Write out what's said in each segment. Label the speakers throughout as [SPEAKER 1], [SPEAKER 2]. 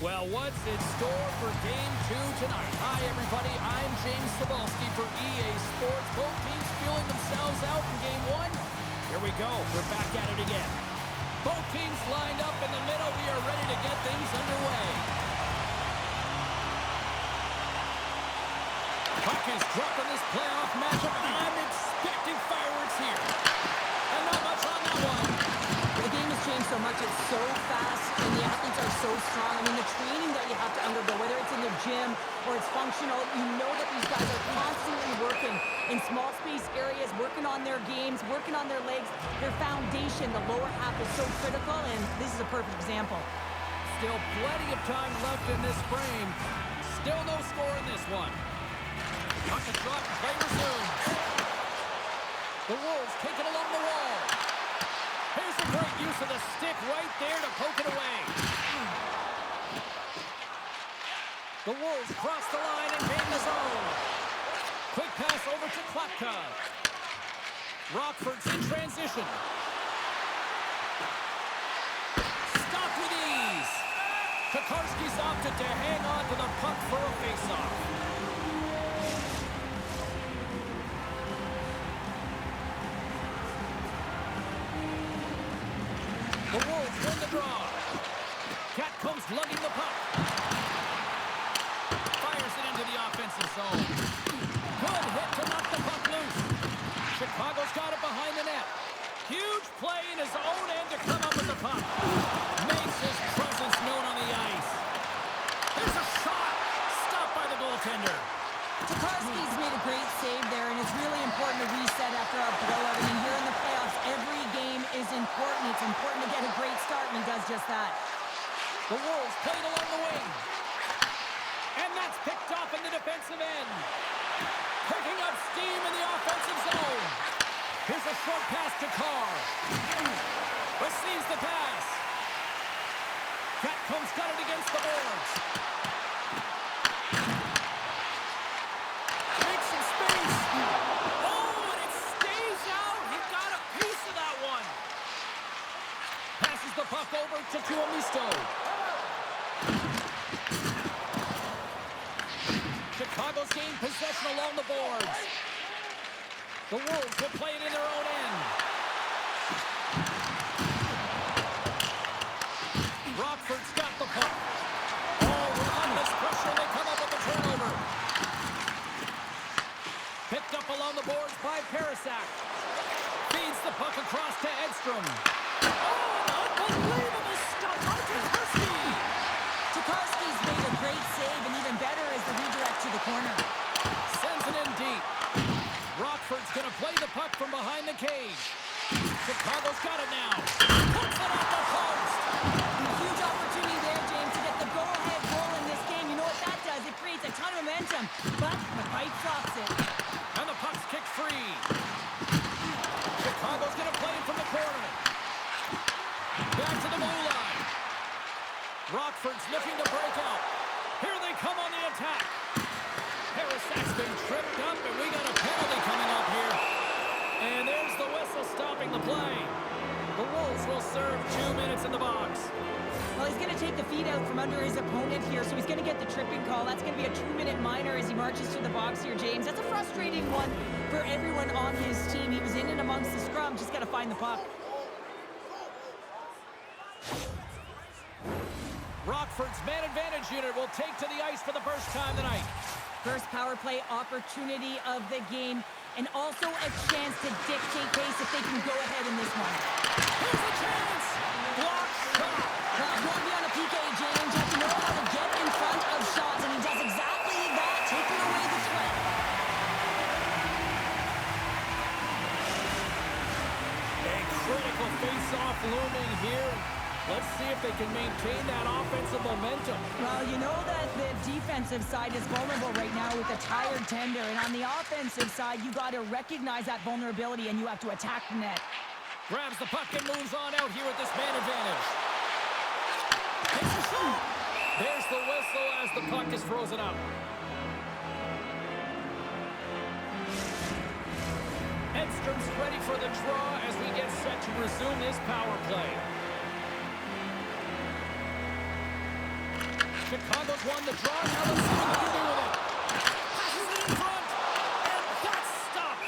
[SPEAKER 1] Well, what's in store for Game 2 tonight? Hi, everybody. I'm James Cebulski for EA Sports. Both teams feeling themselves out in Game 1. Here we go. We're back at it again. Both teams lined up in the middle. We are ready to get things underway. Puck is dropped in this playoff matchup, and I'm expecting fireworks here. And not much on that one.
[SPEAKER 2] The game has changed so much. It's so fast, and the athletes are so strong. I mean, the training that you have to undergo, whether it's in the gym or it's functional, you know that these guys are constantly working in small space areas, working on their games, working on their legs. Their foundation, the lower half, is so critical, and this is a perfect example.
[SPEAKER 1] Still plenty of time left in this frame. Still no score in this one. Puck is dropped, play resumes. The Wolves take it along the wall. Here's a great use of the stick right there to poke it away. The Wolves cross the line and gain the zone. Quick pass over to Klapka. Rockford's in transition. Stopped with ease. Tokarski's opted to hang on to the puck for a faceoff. The Wolves win the draw. Cat comes lugging the puck. Fires it into the offensive zone. Good hit to knock the puck loose. Chicago's got it behind the net. Huge play in his own end to come up with the puck. Makes his presence known on the ice. There's a shot. Stopped by the goaltender.
[SPEAKER 2] Tokarski's made a great save there, and it's really important to reset after our blowout. I mean, here in the playoffs, every game is important. It's important to get a great start, and he does just that.
[SPEAKER 1] The Wolves played along the wing. And that's picked off in the defensive end. Picking up steam in the offensive zone. Here's a short pass to Carr. Receives the pass. Cat comes got it against the boards. Makes some space. Oh, and it stays out. He got a piece of that one. Passes the puck over to Tuomisto. Chicago's gained possession along the boards. The Wolves will play it in their own end. Rockford's got the puck. Oh, relentless pressure. They come up with the turnover. Picked up along the boards by Parasak. Feeds the puck across to Edstrom. Oh, unbelievable stuff by Tokarski.
[SPEAKER 2] Tokarski's made a great save, and even better is the redirect to the corner.
[SPEAKER 1] Sends it in deep. Rockford's going to play the puck from behind the cage. Chicago's got it now. Puts it off the post.
[SPEAKER 2] A huge opportunity there, James, to get the go-ahead goal in this game. You know what that does? It creates a ton of momentum, but the fight stops it.
[SPEAKER 1] And the puck's kicked free. Chicago's going to play it from the corner. Back to the blue line. Rockford's looking to break out. Here they come on the attack. Parasak's been tripped up, and we got a penalty coming up here. And there's the whistle stopping the play. The Wolves will serve 2 minutes in the box.
[SPEAKER 2] Well, he's going to take the feet out from under his opponent here, so he's going to get the tripping call. That's going to be a 2-minute minor as he marches to the box here, James. That's a frustrating one for everyone on his team. He was in and amongst the scrum, just got to find the puck.
[SPEAKER 1] Rockford's man advantage unit will take to the ice for the first time tonight.
[SPEAKER 2] First power play opportunity of the game, and also a chance to dictate pace if they can go ahead in this one.
[SPEAKER 1] Here's a chance! Block shot!
[SPEAKER 2] Well, going to be on a PK, James. You have to know how to get in front of shots, and he does exactly that, taking away the threat.
[SPEAKER 1] A critical face-off looming here. Let's see if they can maintain that offensive momentum.
[SPEAKER 2] Well, you know that the defensive side is vulnerable right now with a tired tender, and on the offensive side, you got to recognize that vulnerability, and you have to attack the net.
[SPEAKER 1] Grabs the puck and moves on out here with this man advantage. Takes a shot. There's the whistle as the puck is frozen up. Edstrom's ready for the draw as we get set to resume this power play. Chicago's won the draw. Now let's see what they can do with it. Passes it in front. And that's stopped.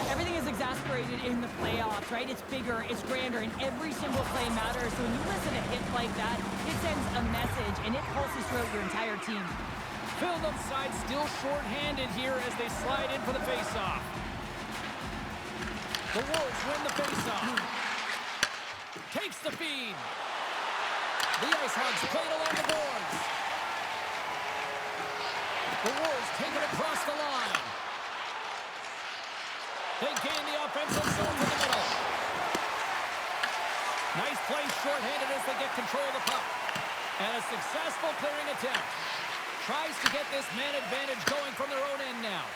[SPEAKER 2] Everything is exasperated in the playoffs, right? It's bigger, it's grander, and every single play matters. So when you listen to hits like that, it sends a message, and it pulses throughout your entire team.
[SPEAKER 1] Philadelphia side still short-handed here as they slide in for the face-off. The Wolves win the face-off. Takes the feed. The Ice Hogs played along the boards. The Wolves take it across the line. They gain the offensive zone to the middle. Nice play short-handed as they get control of the puck. And a successful clearing attempt. Tries to get this man advantage going from their own end now.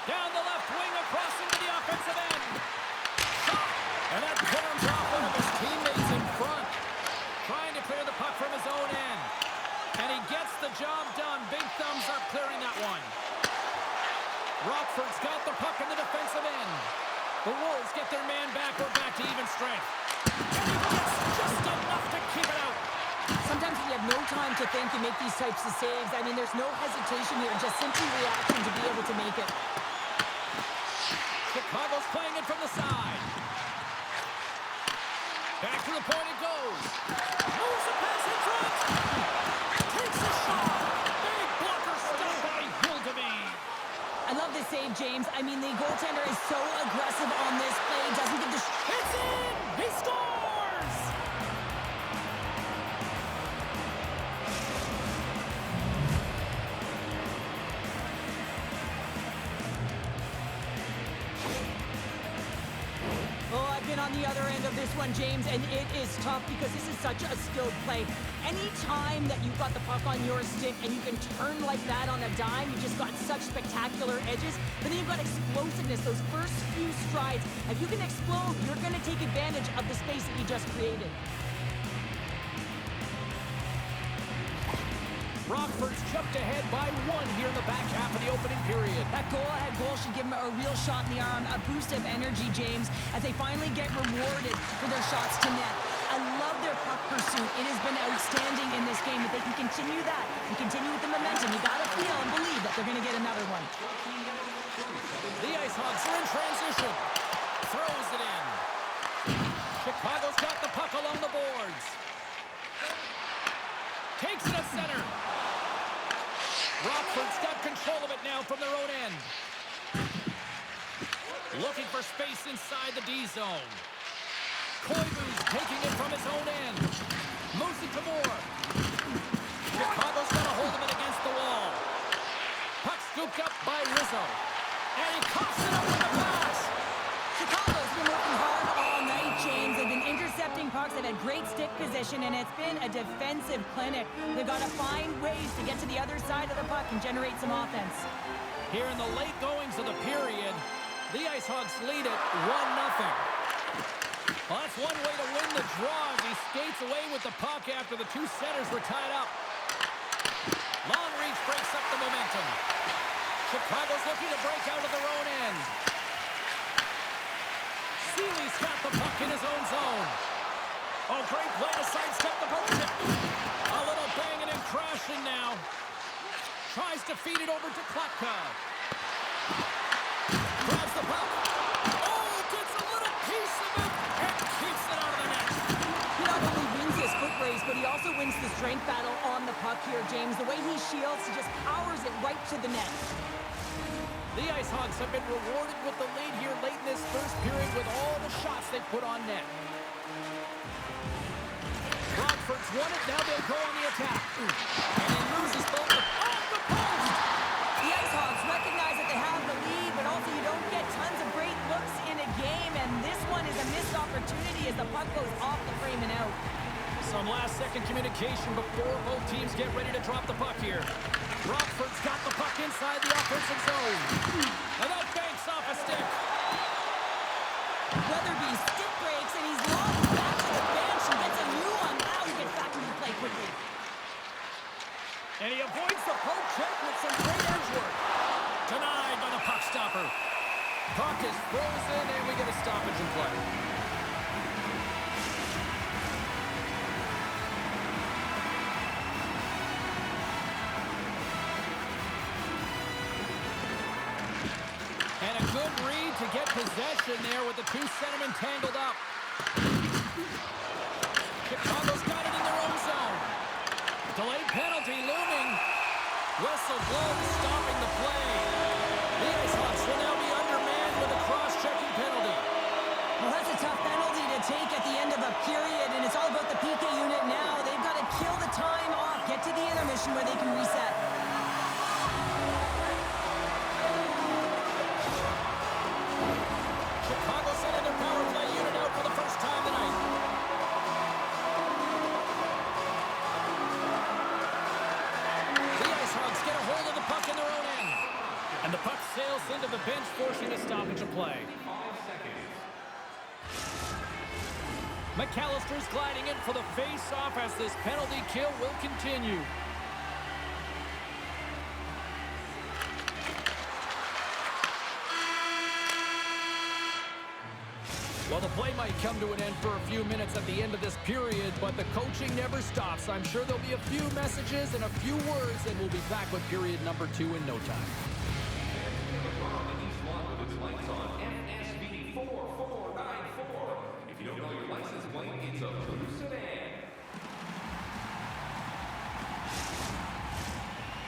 [SPEAKER 1] Down the left wing across into the offensive end. Shot! And that turns off one of his teammates in front. Trying to clear the puck from his own end. And he gets the job done. Big thumbs up clearing that one. Rockford's got the puck in the defensive end. The Wolves get their man back or back to even strength. And he gets just enough to keep it out.
[SPEAKER 2] Sometimes when you have no time to think, you make these types of saves. I mean, there's no hesitation here, just simply reaction to be able to make it.
[SPEAKER 1] Chicago's playing it from the side. Back to the point it goes. Moves the pass in front. Takes a shot. Big blocker stop by Hildeby.
[SPEAKER 2] I love this save, James. I mean, the goaltender is so aggressive on this play. Doesn't give the...
[SPEAKER 1] It's in! He scores!
[SPEAKER 2] Oh, I've been on the other end of this one, James, and it is tough because this is such a skilled play. Any time that you've got the puck on your stick and you can turn like that on a dime, you've just got such spectacular edges. But then you've got explosiveness, those first few strides. If you can explode, you're going to take advantage of the space that you just created.
[SPEAKER 1] Rockford's jumped ahead by one here in the back half of the opening period.
[SPEAKER 2] That goal-ahead goal should give them a real shot in the arm, a boost of energy, James, as they finally get rewarded for their shots to net. I love their puck pursuit. It has been outstanding in this game. If they can continue that and continue with the momentum, you got to feel and believe that they're going to get another one.
[SPEAKER 1] The Ice Hogs are in transition. Throws it in. Chicago's got the puck along the boards. Takes it at center. Rockford's got control of it now from their own end. Looking for space inside the D zone. Koivu's taking it from his own end. Moves it to Moore. Chicago's got a hold of it against the wall. Puck scooped up by Rizzo. And he coughs it up with a pass.
[SPEAKER 2] Chicago's been working hard all night, James. They've been intercepting pucks. They've had great stick position, and it's been a defensive clinic. They've got to find ways to get to the other side of the puck and generate some offense.
[SPEAKER 1] Here in the late goings of the period, the Ice Hogs lead it 1-0. Well, that's one way to win the draw as he skates away with the puck after the two centers were tied up. Long reach breaks up the momentum. Chicago's looking to break out of their own end. Seeley's got the puck in his own zone. Oh, great play to sidestep the poke check. A little banging and crashing now. Tries to feed it over to Klatka. Grabs the puck. Oh, gets a little piece of it and keeps it out of the net.
[SPEAKER 2] He not only wins his foot race, but he also wins the strength battle on the puck here, James. The way he shields, he just powers it right to the net.
[SPEAKER 1] The Ice Hogs have been rewarded with the lead here late in this first period with all the shots they put on net. Rockford's won it, now they'll go on the attack. And he loses both off the post!
[SPEAKER 2] The Ice Hogs recognize that they have the lead, but also you don't get tons of great looks in a game, and this one is a missed opportunity as the puck goes off the frame and out.
[SPEAKER 1] Some last-second communication before both teams get ready to drop the puck here. Rockford's got the puck inside the offensive zone. And that banks off a stick.
[SPEAKER 2] Weatherby stick breaks, and he's lost back to the bench and gets a new one. Now he gets back into play quickly.
[SPEAKER 1] And he avoids the poke check with some great edge work. Denied by the puck stopper. Puck is frozen, and we get a stoppage in play. good read to get possession there with the two centermen tangled up. Chicago's got it in their own zone. Delayed penalty looming. Whistle blown, stopping the play. The Ice Hawks will now be undermanned with a cross-checking penalty.
[SPEAKER 2] Well, that's a tough penalty to take at the end of a period, and it's all about the PK unit now. They've got to kill the time off, get to the intermission where they can reset.
[SPEAKER 1] Chicago sending their power play unit out for the first time tonight. The Ice Hawks get a hold of the puck in their own end. And the puck sails into the bench, forcing a stoppage of play. McAllister's gliding in for the face-off as this penalty kill will continue. Well, the play might come to an end for a few minutes at the end of this period, but the coaching never stops. I'm sure there'll be a few messages and a few words, and we'll be back with period number 2 in no time.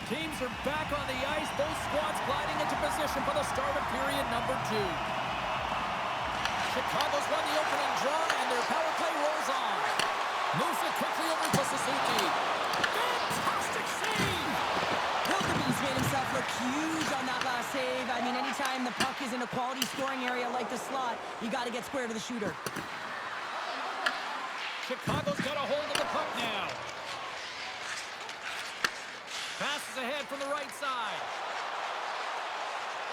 [SPEAKER 1] Teams are back on the ice. Both squads gliding into position for the start of period number 2. Chicago's won the opening draw, and their power play rolls on. Moves it quickly over to Suzuki. Fantastic save!
[SPEAKER 2] Wildebeest made himself look huge on that last save. I mean, anytime the puck is in a quality scoring area like the slot, you got to get square to the shooter.
[SPEAKER 1] Chicago's got a hold of the puck now. Passes ahead from the right side.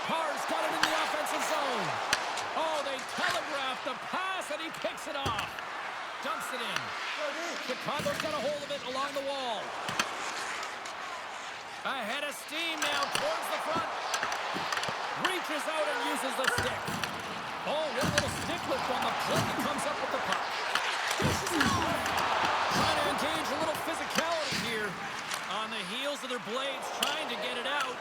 [SPEAKER 1] Carr's got it in the offensive zone. Oh, they telegraphed the pass, and he picks it off. Dumps it in. Chicago's got a hold of it along the wall. Ahead of steam now towards the front. Reaches out and uses the stick. Oh, one little stick lift on the play. He comes up with the puck. Dishes it off. Trying to engage a little physicality here. On the heels of their blades, trying to get it out.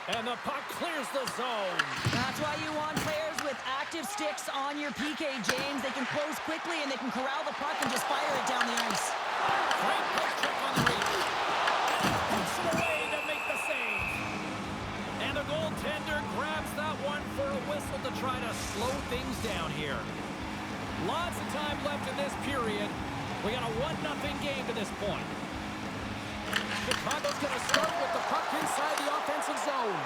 [SPEAKER 1] And the puck clears the zone.
[SPEAKER 2] That's why you want players with active sticks on your PK, James. They can close quickly, and they can corral the puck and just fire it down the ice.
[SPEAKER 1] Great poke check on the reach. Puts it away to make the save. And the goaltender grabs that one for a whistle to try to slow things down here. Lots of time left in this period. We got a 1-0 game to this point. Chicago's going to start with the puck inside the offensive zone.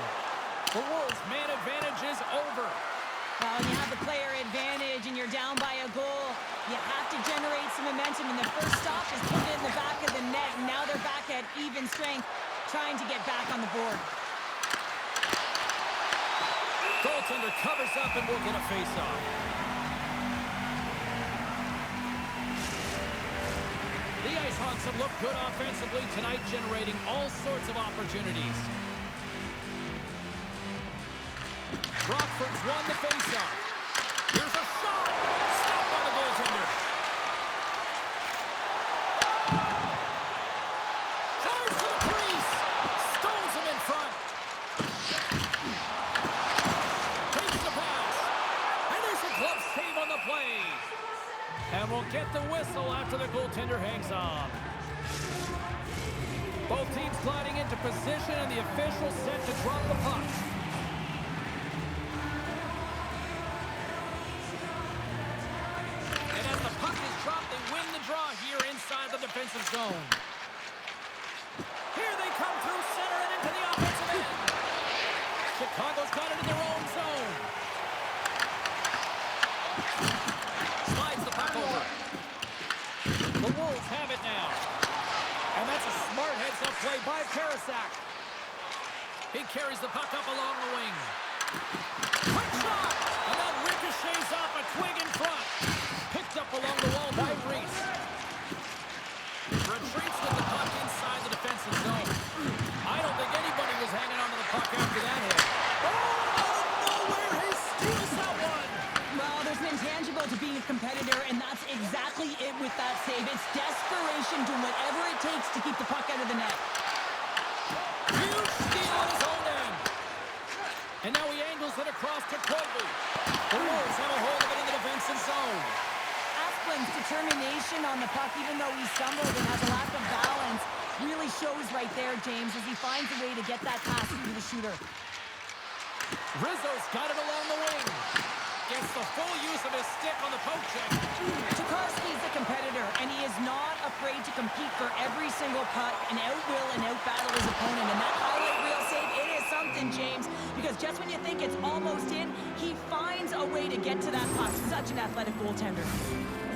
[SPEAKER 1] The Wolves' man advantage is over.
[SPEAKER 2] Well, when you have the player advantage and you're down by a goal, you have to generate some momentum. And the first stop is put it in the back of the net. And now they're back at even strength, trying to get back on the board.
[SPEAKER 1] Goaltender covers up and will get a face-off. The Ice Hawks have looked good offensively tonight, generating all sorts of opportunities. Rockford's won the faceoff. Here's a shot. Stopped by the goaltender. Fires to the crease. Stones him in front. Takes the pass. And there's a glove save on the play. And we'll get the whistle after the goaltender hangs on. Both teams gliding into position, and the official set to drop the puck. And as the puck is dropped, they win the draw here inside the defensive zone. Here they come through center and into the offensive end. Chicago's got it in their own zone. Slides the puck over. The Wolves have it now. And that's a smart heads-up play by Parasak. He carries the puck up along the wing. Quick shot! And that ricochets off a twig in front. Picked up along the wall by Reese. Retreats with the puck inside the defensive zone. I don't think anybody was hanging on to the puck after that hit. Oh, out of nowhere, he steals that one!
[SPEAKER 2] Well, there's an intangible to being a competitor, and that's exactly it with that save. It's desperation, doing whatever it takes to keep the puck out of the net.
[SPEAKER 1] Huge steal on his own end. And now he angles it across to Colby. The Wolves have a hold of it in the defensive zone.
[SPEAKER 2] Asplin's determination on the puck, even though he stumbled and has a lack of balance, really shows right there, James, as he finds a way to get that pass through the shooter.
[SPEAKER 1] Rizzo's got it along the wing. Gets the full use of his stick on the poke check.
[SPEAKER 2] Tokarski's a competitor, and he is not afraid to compete for every single puck and out-will and out-battle his opponent. And that highlight reel save, it is something, James, because just when you think it's almost in, he finds a way to get to that puck. Such an athletic goaltender.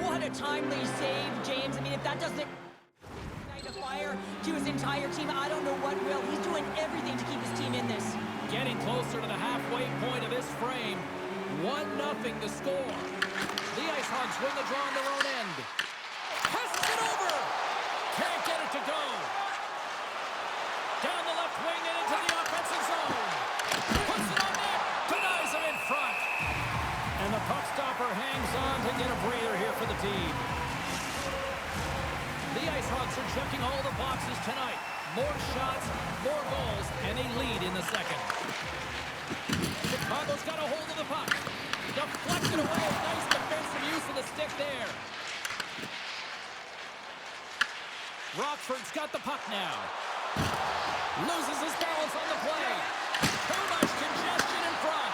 [SPEAKER 2] What a timely save, James. I mean, if that doesn't ignite a fire to his entire team, I don't know what will. He's doing everything to keep his team in this.
[SPEAKER 1] Getting closer to the halfway point of this frame. 1-0 the score. The Ice Hogs win the draw on their own end. Passes it over. Can't get it to go. Down the left wing and into the offensive zone. Puts it on net. Denies him in front. And the puck stopper hangs on to get a breather here for the team. The Ice Hogs are checking all the boxes tonight. More shots, more goals, and they lead in the second. Chicago's got a hold of the puck. Deflected away. Nice defensive use of the stick there. Rockford's got the puck now. Loses his balance on the play. Too much congestion in front.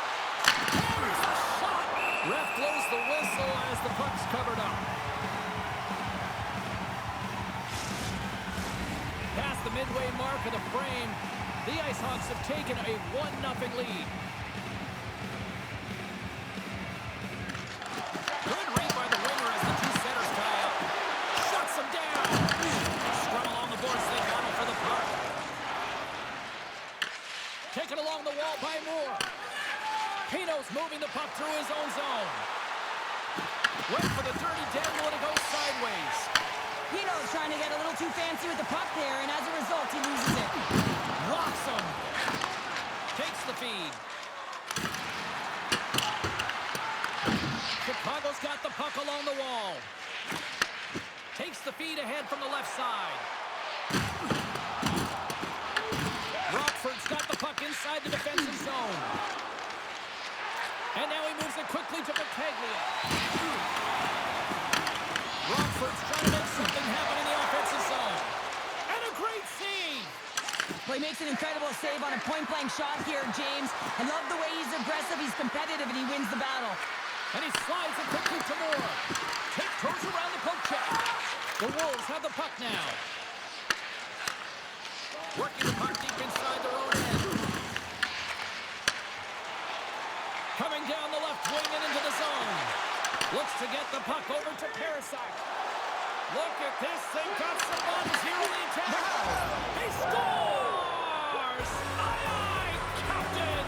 [SPEAKER 1] There's a shot. Ref blows the whistle as the puck's covered up. Past the midway mark of the frame, the Ice Hogs have taken a 1-0 lead. Good read by the winger as the two centers tie up. Shuts them down. Scrum along the boards, they battle for the puck. Taken along the wall by Moore. Pino's moving the puck through his own zone. Went for the dirty Daniel and it goes sideways.
[SPEAKER 2] Pino's trying to get a little too fancy with the puck there, and as a result, he loses it.
[SPEAKER 1] Locks him. Takes the feed. Chicago's got the puck along the wall. Takes the feed ahead from the left side. Rockford's got the puck inside the defensive zone. And now he moves it quickly to Battaglia. Rockford's trying to make something happen in the offensive zone. And a great save!
[SPEAKER 2] Well, he makes an incredible save on a point-blank shot here, James. I love the way he's aggressive, he's competitive, and he wins the battle.
[SPEAKER 1] And he slides it quickly to Moore. Tiptoes around the poke check. The Wolves have the puck now. Working the puck deep inside their own end. Coming down the left wing and into the zone. Looks to get the puck over to Parasite. Look at this. They've got some bodies here on the attack. He scores! Aye, aye, Captain!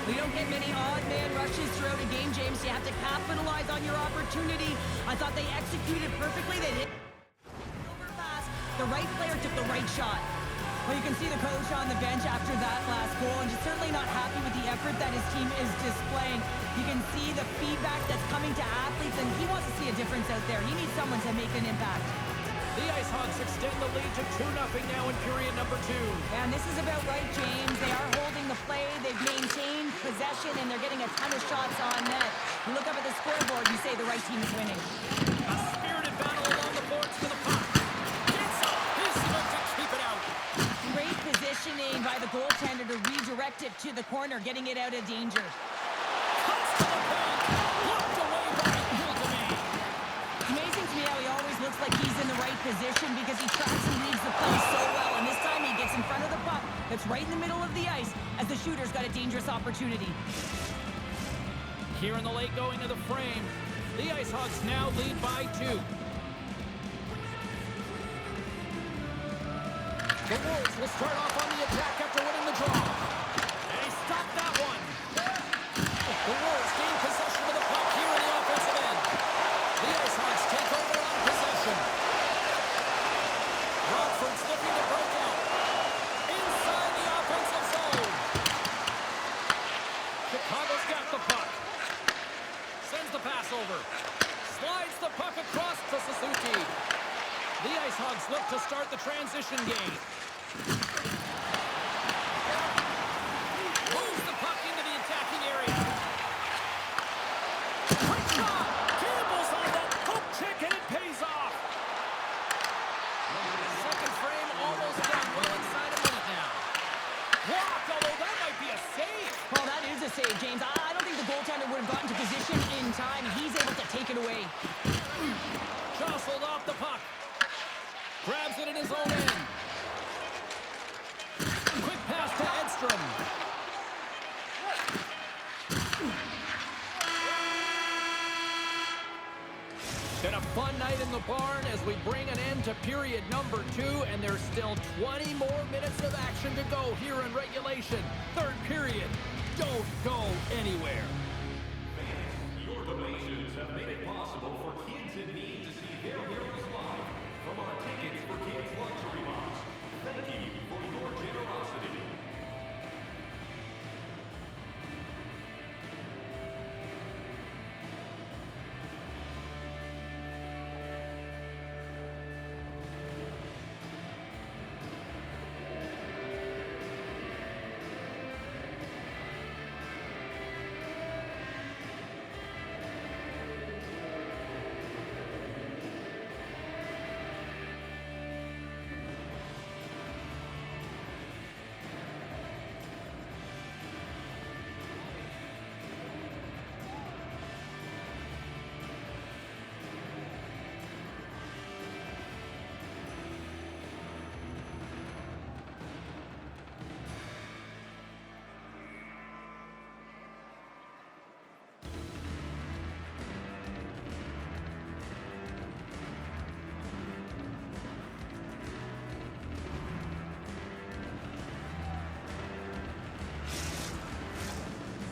[SPEAKER 2] We don't get many odd man rushes throughout a game, James. You have to capitalize on your opportunity. I thought they executed perfectly. They hit over pass. The right player took the right shot. Well, you can see the coach on the bench after that last goal, and he's certainly not happy with the effort that his team is displaying. You can see the feedback that's coming to athletes, and he wants to see a difference out there. He needs someone to make an impact.
[SPEAKER 1] The Ice Hogs extend the lead to 2-0 now in period number 2.
[SPEAKER 2] And this is about right, James. They are holding the play. They've maintained possession, and they're getting a ton of shots on net. You look up at the scoreboard, you say the right team is winning.
[SPEAKER 1] A spirited battle along the boards for the puck. Gets up. He's able to keep it out.
[SPEAKER 2] Great positioning by the goaltender to redirect it to the corner, getting it out of danger.
[SPEAKER 1] Cuts to the paint. Blocked away by Hildemay.
[SPEAKER 2] It's amazing to me how he always looks like he's in the right position because he tracks and leads the play so well. And this time he gets in front of the puck that's right in the middle of the ice as the shooter's got a dangerous opportunity.
[SPEAKER 1] Here in the late going of the frame, the Ice Hogs now lead by 2. The Wolves will start off on the attack after winning the draw. And he stopped that one. The Wolves gain possession of the puck here in the offensive end. The Ice Hogs take over on possession. Rockford's looking to break out. Inside the offensive zone. Chicago's got the puck. Sends the pass over. Slides the puck across to Suzuki. The Ice Hogs look to start the transition game.
[SPEAKER 2] there, James. I don't think the goaltender would have gotten to position in time. He's able to take it away.
[SPEAKER 1] Jostled off the puck. Grabs it in his own end. Quick pass to Edstrom. Been a fun night in the barn as we bring an end to period number 2, and there's still 20 more minutes of action to go here in regulation. Third period. Don't go anywhere.
[SPEAKER 3] Fans, your donations have made it possible for kids in need to see their heroes live from our Tickets for Kids luxury box. Thank you for your generosity.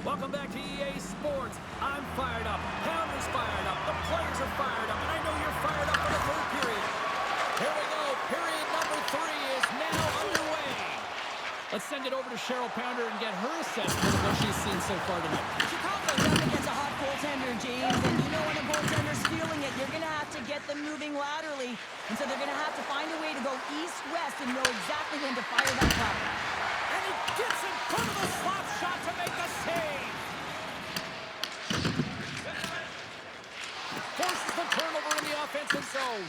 [SPEAKER 1] Welcome back to EA Sports. I'm fired up. Pounder's fired up. The players are fired up. And I know you're fired up for the third period. Here we go. Period number 3 is now underway. Let's send it over to Cheryl Pounder and get her assessment of what she's seen so far tonight.
[SPEAKER 2] Chicago's up against a hot goaltender, James, and you know when a goaltender's feeling it, you're going to have to get them moving laterally. And so they're going to have to find a way to go east-west and know exactly when to fire that puck.
[SPEAKER 1] And he gets in front of the slot shot to make the save. Forces the turnover in the offensive zone.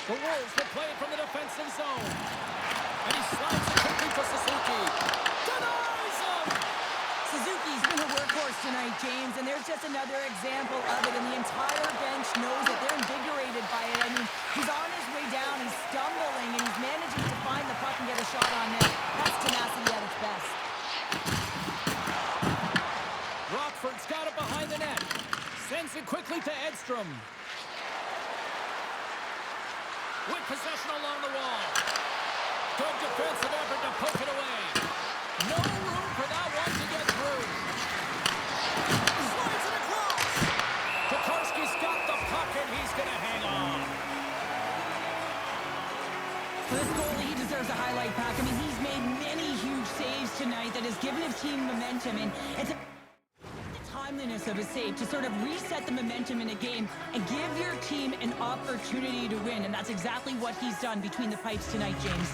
[SPEAKER 1] The Wolves will play it from the defensive zone. And he slides it quickly to Suzuki. Denies him!
[SPEAKER 2] Suzuki's been a workhorse tonight, James, and there's just another example of it, and the entire bench knows that they're invigorated by it. I mean, he's on his way down, he's stumbling, and he's managing to find the puck and get a shot on net. That's tenacity at its best.
[SPEAKER 1] Rockford's got it behind the net. Sends it quickly to Edstrom. With possession along the wall. Good defensive effort to poke it away. No room for that one to get through. Slides it across. Tokarski's got the puck and he's going to hang on.
[SPEAKER 2] For this goalie, he deserves a highlight pack. I mean, he's made many huge saves tonight that has given his team momentum, and it's the timeliness of his save to sort of reset the momentum in a game and give your team an opportunity to win, and that's exactly what he's done between the pipes tonight, James.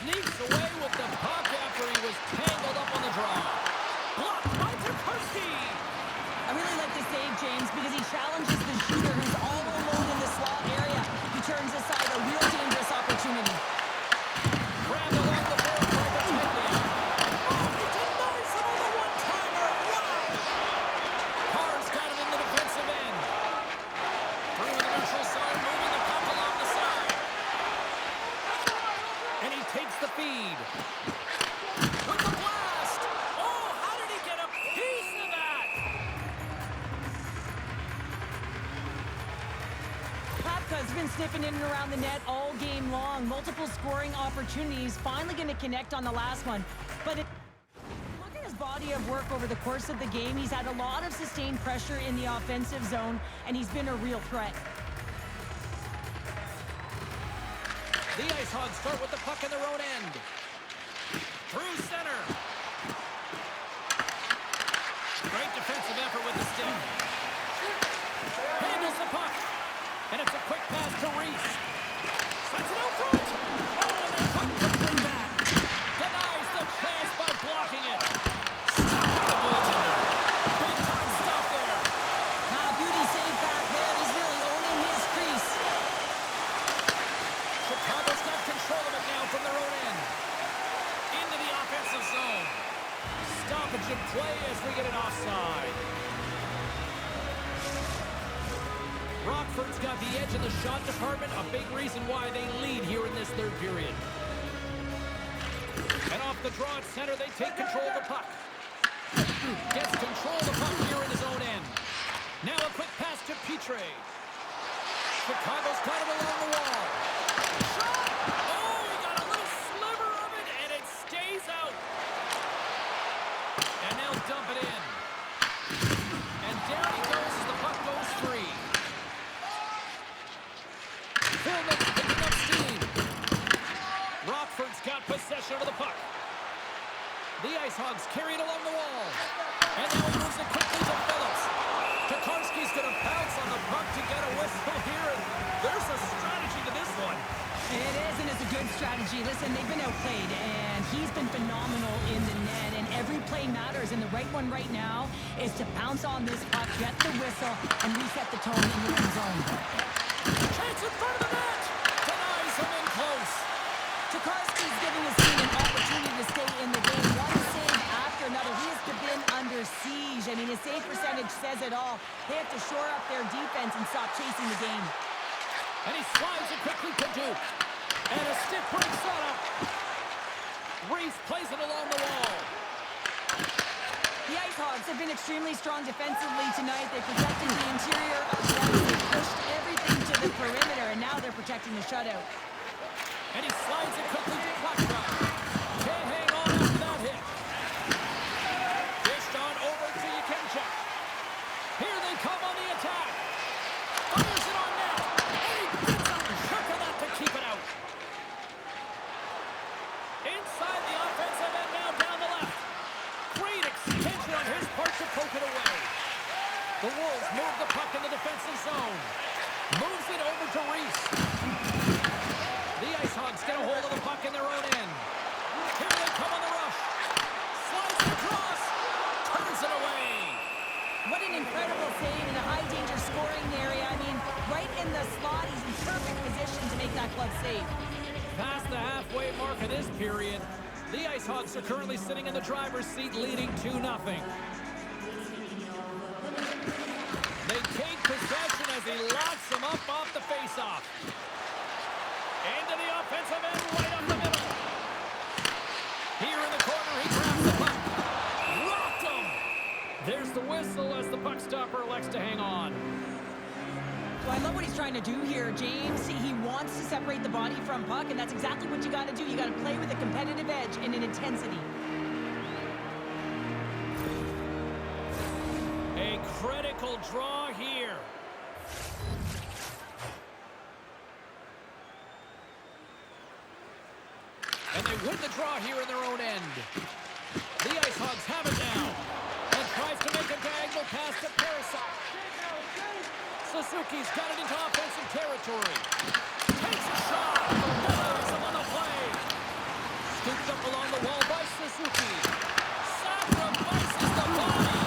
[SPEAKER 1] Sneaks away with the puck after he was tangled up on the draw. Blocked by Tokarski.
[SPEAKER 2] I really like the save, James, because he challenges the shooter who's all alone in the slot area. He turns aside a real dangerous opportunity.
[SPEAKER 1] Grabbed along the board by the Titan. Oh, he denies him on the one-timer. Wow! Carr's got him in the defensive end. Through the neutral zone, moving the puck along the side. And he takes the feed. With the blast! Oh, how did he get a piece of that?
[SPEAKER 2] Papka's been sniffing in and around the net all game long. Multiple scoring opportunities. Finally going to connect on the last one. But look at his body of work over the course of the game. He's had a lot of sustained pressure in the offensive zone, and he's been a real threat.
[SPEAKER 1] The Ice Hogs start with the puck in their own end. Through center. Great defensive effort with the stick. Handles the puck. And it's a quick pass to Reese. Sets it out front. Oh, and they couldn't bring back. Denies the chance by blocking it. Stop the goaltender. Big time stop there.
[SPEAKER 2] Beauty save back there. He's really owning his crease.
[SPEAKER 1] Chicago's got control of it now from their own end. Into the offensive zone. Stop stoppage in play as we get an offside. Rockford's got the edge in the shot department, a big reason why they lead here in this third period. And off the draw at center, they take control of the puck. Gets control of the puck here in his own end. Now a quick pass to Petre. Chicago's got it along the wall. Shot! Oh, he got a little sliver of it, and it stays out. And they'll dump it in. And down he goes as the puck goes free. Philman's picking up steam. Rockford's got possession of the puck. The Ice Hogs carry it along the wall. And now he moves it quickly to Phillips. Tokarski's going to pounce on the puck to get a whistle here. And there's a strategy to this one.
[SPEAKER 2] It is, and it's a good strategy. Listen, they've been outplayed, and he's been phenomenal in the net, and every play matters, and the right one right now is to pounce on this puck, get the whistle, and reset the tone in your own zone.
[SPEAKER 1] Chance in front of the net. Denies him in close.
[SPEAKER 2] Tokarski's giving his team an opportunity to stay in the game. One save after another. He has been under siege. I mean, his save percentage says it all. They have to shore up their defense and stop chasing the game.
[SPEAKER 1] And he slides it quickly to Duke. And a stiff break setup. Reese plays it along the wall.
[SPEAKER 2] The Ice Hogs have been extremely strong defensively tonight. They protected the interior of the ice. They pushed everything to the perimeter, and now they're protecting the shutout.
[SPEAKER 1] And he slides it quickly to Klachka. Can't hang on after that hit. Dished on over to Yakenchuk. Here they come on the attack. Fires it on net. And he gets a chunk of that to keep it out. Inside the offensive end now down the left. Great extension on his part to poke it away. The Wolves move the puck in the defensive zone. Moves it over to Reese. The Ice Hogs get a hold of the puck in their own end. Here they come on the rush. Slides it across. Turns it away.
[SPEAKER 2] What an incredible save in a high-danger scoring area. I mean, right in the slot. He's in perfect position to make that glove save.
[SPEAKER 1] Past the halfway mark of this period, the Ice Hogs are currently sitting in the driver's seat leading 2-0. They take possession as he locks them up off the faceoff. Into the offensive end, right up the middle. Here in the corner, he grabs the puck. Rocked him. There's the whistle as the puck stopper elects to hang on.
[SPEAKER 2] So I love what he's trying to do here, James. He wants to separate the body from puck, and that's exactly what you got to do. You got to play with a competitive edge and an intensity.
[SPEAKER 1] A critical draw here. And they win the draw here in their own end. The Ice Hogs have it now. And tries to make a diagonal pass to Parasite. Suzuki's got it into offensive territory. Takes a shot. There's him on the play. Scooped up along the wall by Suzuki. Sacrifices the body.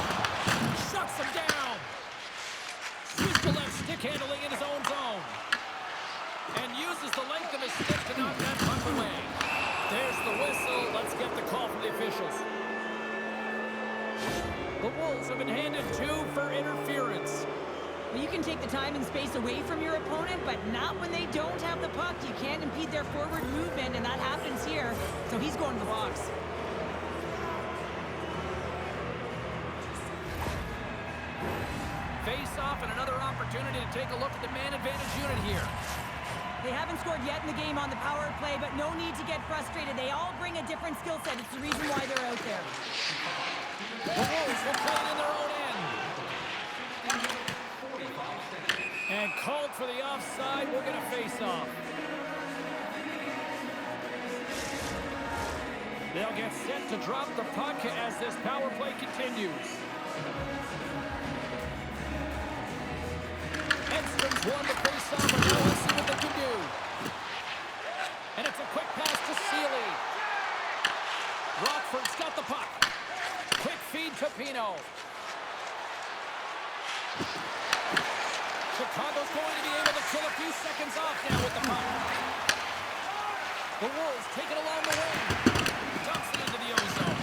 [SPEAKER 1] Shuts him down. Switch to left stick handling in his own zone. And uses the length of his stick to knock that puck away. There's the whistle. Let's get the call from the officials. The Wolves have been handed 2 for interference.
[SPEAKER 2] Well, you can take the time and space away from your opponent, but not when they don't have the puck. You can't impede their forward movement, and that happens here. So he's going to the box.
[SPEAKER 1] Face off and another opportunity to take a look at the man advantage unit here.
[SPEAKER 2] They haven't scored yet in the game on the power play, but no need to get frustrated. They all bring a different skill set. It's the reason why they're out there.
[SPEAKER 1] The Wolves will play it in their own end. And called for the offside. We're going to face off. They'll get set to drop the puck as this power play continues. Edstrom's won the face-off, and now let's see what they can do. And it's a quick pass to Seeley. Rockford's got the puck. Quick feed to Pino. Chicago's going to be able to kill a few seconds off now with the puck. The Wolves take it along the wing. Dumps it into the ozone.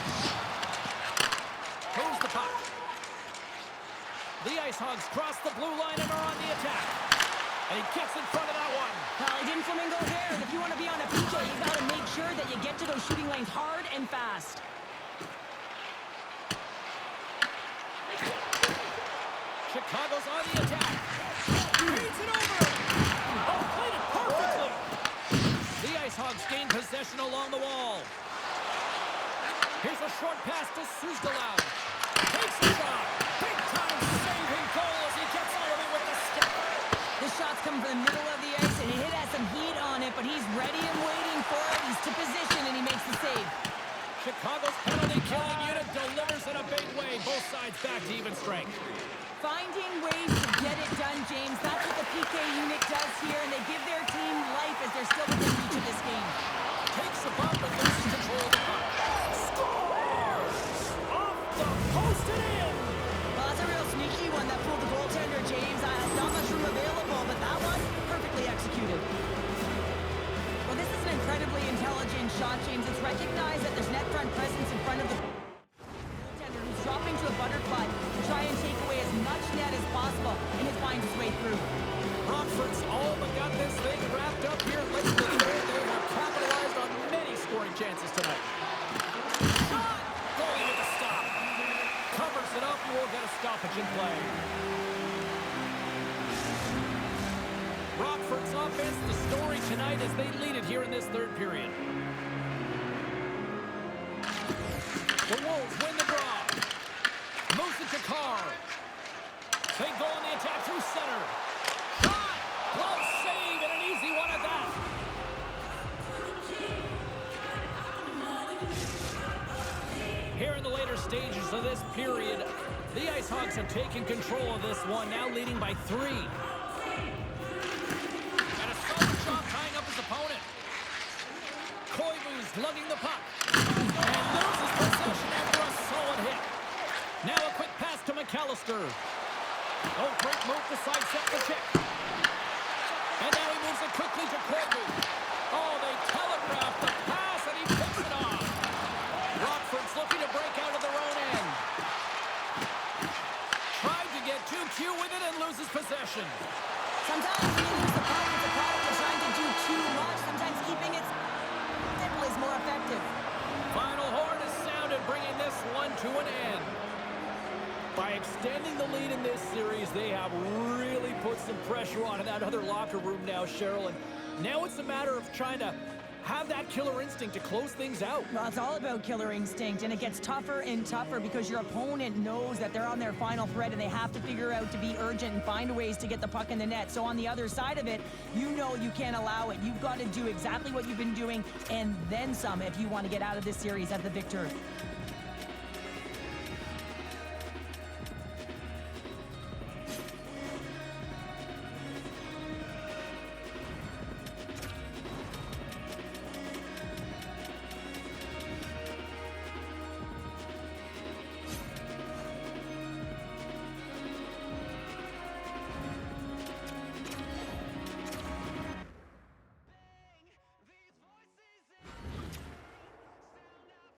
[SPEAKER 2] lanes hard and fast.
[SPEAKER 1] Chicago's on the attack. Beats it over. Oh, played it perfectly. The Ice Hogs gain possession along the wall. Here's a short pass to Suzdalav. Takes a shot. Big time saving goal as he gets out of it with the stick.
[SPEAKER 2] This shot's coming from the middle of the ice, and it has some heat on it, but he's ready and waiting for it. He's to position, and he makes the save.
[SPEAKER 1] Chicago's penalty-killing unit delivers in a big way. Both sides back to even strength.
[SPEAKER 2] Finding ways to get it done, James. That's what the PK unit does here, and they give their team life as they're still within reach of this game.
[SPEAKER 1] Takes a bump and loses control of the puck. Scores! Off the post and in!
[SPEAKER 2] Well, that's a real sneaky one that fooled the goaltender, James. Not much room available, but that one perfectly executed. Well, this is an incredibly intelligent shot, James. It's recognized that there's net front presence in front of the goaltender who's dropping to a butterfly to try and take away as much net as possible, and it finds its way through.
[SPEAKER 1] Rockford's all but got this thing wrapped up here late in the third. They have capitalized on many scoring chances tonight. Shot! Goalie with a stop. Covers it up and we'll get a stoppage in play. Rockford's offense, the story tonight as they lead it here in this third period. The Wolves win the draw. Moves it to Carr. They go on the attack through center. Shot! Glove save and an easy one at that. Here in the later stages of this period, the Ice Hogs have taken control of this one, now leading by 3. And a solid shot tying up his opponent. Koivu's lugging the puck. And loses possession after a solid hit. Now a quick pass to McAllister. Oh, great move to sidestep the check. And now he moves it quickly to Koivu. Oh, they telegraph the pass and he picks it off. Rockford's looking to break out of their own end. Tried to get too cute with it and loses possession.
[SPEAKER 2] Sometimes when you lose the puck, it's a product of trying to do too much. Sometimes keeping it simple is more effective.
[SPEAKER 1] Final horn is sounded, bringing this one to an end. By extending the lead in this series, they have really put some pressure on in that other locker room now, Cheryl. And now it's a matter of trying to have that killer instinct to close things out.
[SPEAKER 2] Well, it's all about killer instinct, and it gets tougher and tougher because your opponent knows that they're on their final thread and they have to figure out to be urgent and find ways to get the puck in the net. So on the other side of it, you know you can't allow it. You've got to do exactly what you've been doing and then some if you want to get out of this series as the victor.